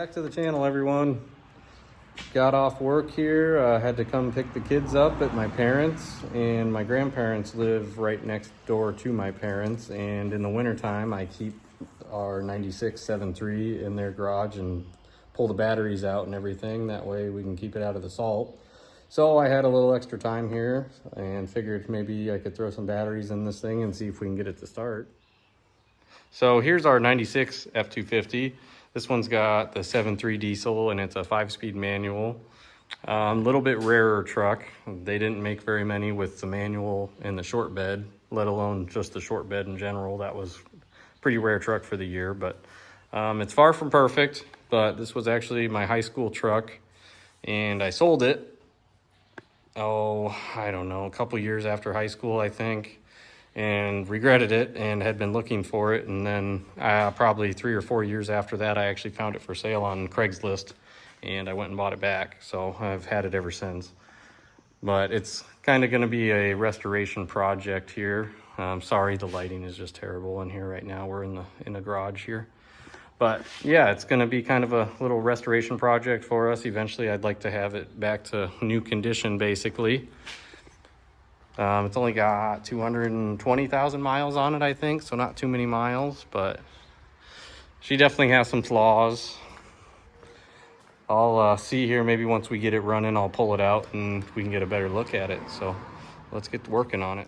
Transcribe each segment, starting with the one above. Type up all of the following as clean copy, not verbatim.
back to the channel, everyone. Got off work here, had to come pick the kids up at my parents', and my grandparents live right next door to my parents, and in the wintertime I keep our 96 7.3 in their garage and pull the batteries out and everything. That way we can keep it out of the salt. So I had a little extra time here and figured maybe I could throw some batteries in this thing and see if we can get it to start. So here's our 96 F250. This one's got the 7.3 diesel and it's a 5-speed manual. A little bit rarer truck. They didn't make very many with the manual and the short bed, let alone just the short bed in general. That was a pretty rare truck for the year, but it's far from perfect. But this was actually my high school truck and I sold it. Oh, I don't know, a couple years after high school, I think, and regretted it and had been looking for it. And then probably 3 or 4 years after that, I actually found it for sale on Craigslist and I went and bought it back. So I've had it ever since. But it's kind of going to be a restoration project here. Sorry, the lighting is just terrible in here right now. We're in the garage here. But yeah, it's going to be kind of a little restoration project for us. Eventually, I'd like to have it back to new condition, basically. It's only got 220,000 miles on it, I think, so not too many miles, but she definitely has some flaws. I'll see here, maybe once we get it running, I'll pull it out and we can get a better look at it. So let's get working on it.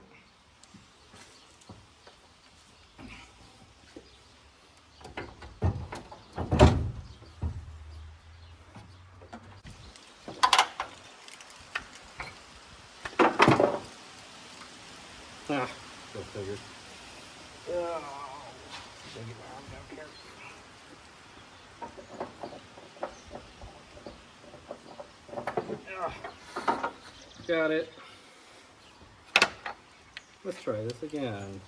Ah, go figure. Oh, get my arm down here. Ah, got it. Let's try this again.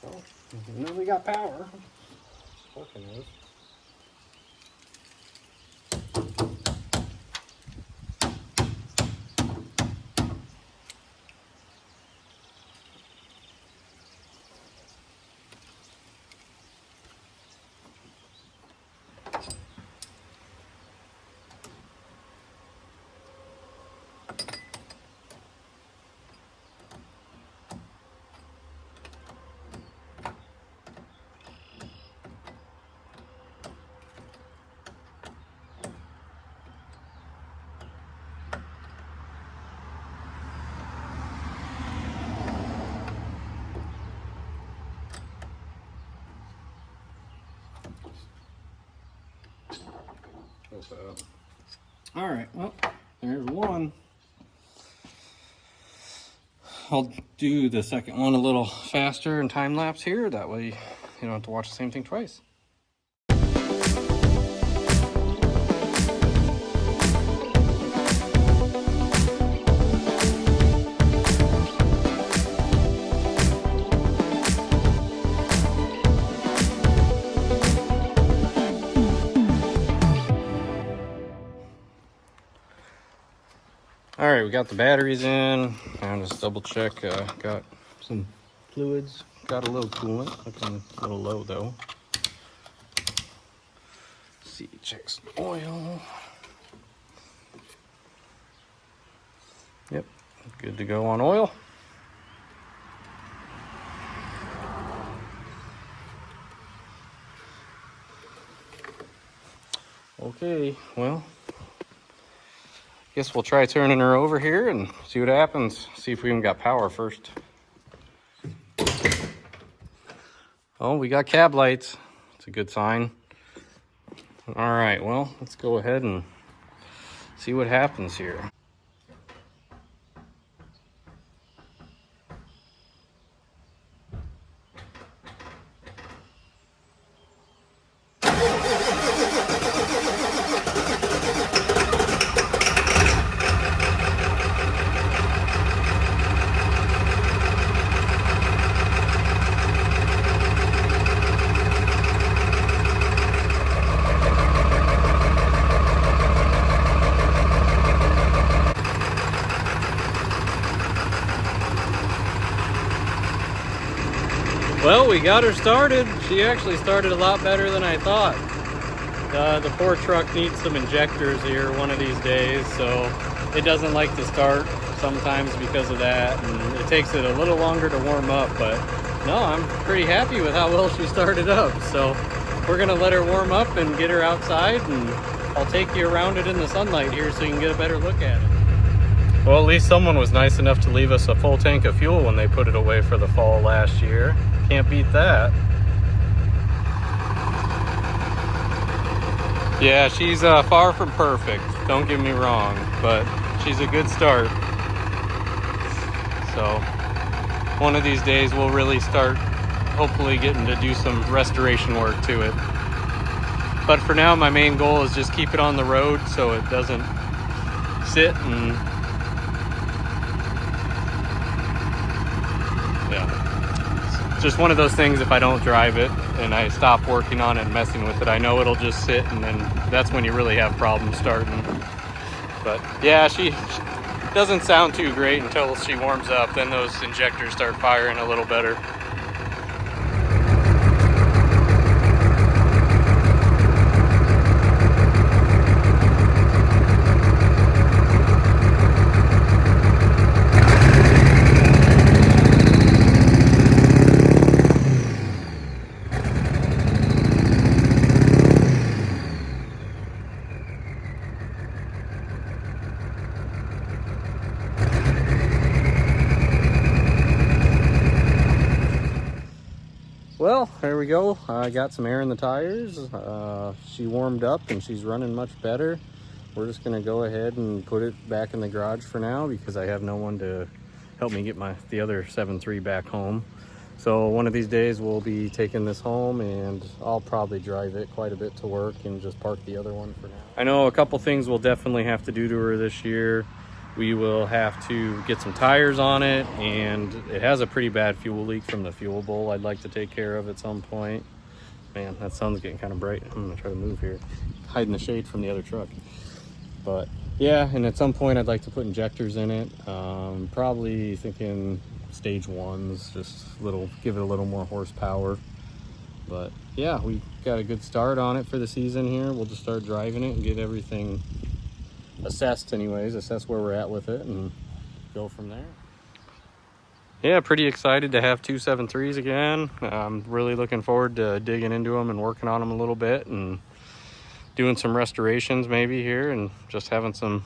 Well, you know we got power. Working is. All right, well, there's one. I'll do the second one a little faster and time lapse here. That way you don't have to watch the same thing twice. All right, we got the batteries in. I'll just double check. Got some fluids. Got a little coolant. Looking a little low though. Let's see, check some oil. Yep, good to go on oil. Okay, well, guess we'll try turning her over here and see what happens. See if we even got power first. Oh, we got cab lights. It's a good sign. All right, well, let's go ahead and see what happens here. Well, we got her started. She actually started a lot better than I thought. The poor truck needs some injectors here one of these days, so it doesn't like to start sometimes because of that, and it takes it a little longer to warm up, but no, I'm pretty happy with how well she started up. So we're gonna let her warm up and get her outside, and I'll take you around it in the sunlight here so you can get a better look at it. Well, at least someone was nice enough to leave us a full tank of fuel when they put it away for the fall last year. Can't beat that. Yeah, she's far from perfect, don't get me wrong, but she's a good start. So one of these days we'll really start hopefully getting to do some restoration work to it. But for now, my main goal is just keep it on the road so it doesn't sit and it's just one of those things. If I don't drive it and I stop working on it and messing with it, I know it'll just sit, and then that's when you really have problems starting. But yeah, she doesn't sound too great until she warms up. Then those injectors start firing a little better. Well, there we go. I got some air in the tires. She warmed up and she's running much better. We're just gonna go ahead and put it back in the garage for now because I have no one to help me get the other 7.3 back home. So one of these days we'll be taking this home, and I'll probably drive it quite a bit to work and just park the other one for now. I know a couple things we'll definitely have to do to her this year. We will have to get some tires on it, and it has a pretty bad fuel leak from the fuel bowl I'd like to take care of at some point. Man, that sun's getting kind of bright. I'm gonna try to move here, hide in the shade from the other truck. But yeah, and at some point I'd like to put injectors in it. Probably thinking stage 1s, just give it a little more horsepower. But yeah, we got a good start on it for the season here. We'll just start driving it and get everything assess where we're at with it and go from there. Yeah, pretty excited to have 2 7.3s again. I'm really looking forward to digging into them and working on them a little bit and doing some restorations maybe here and just having some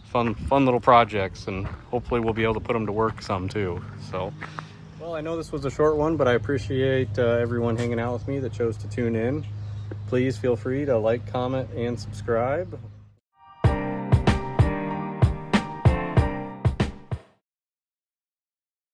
fun little projects, and hopefully we'll be able to put them to work some too. So, well, I know this was a short one, but I appreciate everyone hanging out with me that chose to tune in. Please feel free to like, comment, and subscribe.